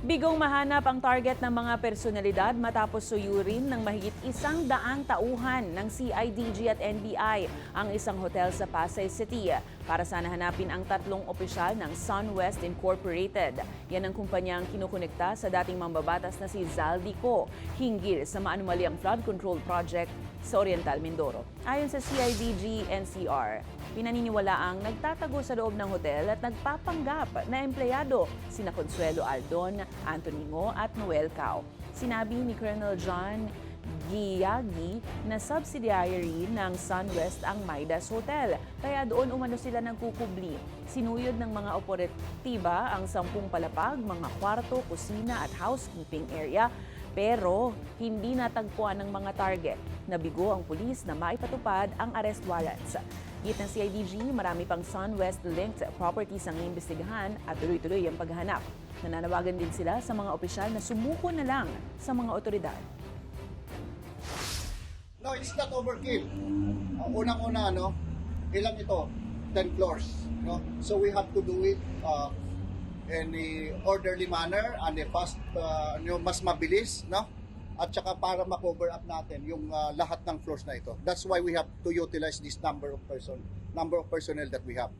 Bigong mahanap ang target ng mga personalidad matapos suyurin ng mahigit 100 tauhan ng CIDG at NBI ang isang hotel sa Pasay City para sana hanapin ang 3 opisyal ng SunWest Incorporated. Yan ang kumpanyang kinukonekta sa dating mambabatas na si Zaldico hinggil sa maanumalyang flood control project sa Oriental Mindoro. Ayon sa CIDG-NCR, pinaniniwalaang nagtatago sa loob ng hotel at nagpapanggap na empleyado sina Consuelo Aldon, Anthony Ngo at Noel Cao. Sinabi ni Colonel John Giyagi na subsidiary ng SunWest ang Midas Hotel, kaya doon umano sila nagkukubli. Sinuyod ng mga operatiba ang 10 palapag, mga kwarto, kusina at housekeeping area, pero hindi natagpuan ng mga target. Nabigo ang pulis na maipatupad ang arrest warrants. Git ng CIDG, marami pang SunWest-linked properties ang iimbestigahan at tuloy-tuloy ang paghahanap. Nananawagan din sila sa mga opisyal na sumuko na lang sa mga otoridad. No, it's not overkill. Ang unang-una, ilang ito? 10 floors. So we have to do it in a orderly manner and a fast, mas mabilis, at saka para ma-cover up natin yung lahat ng floors na ito. That's why we have to utilize this number of personnel that we have.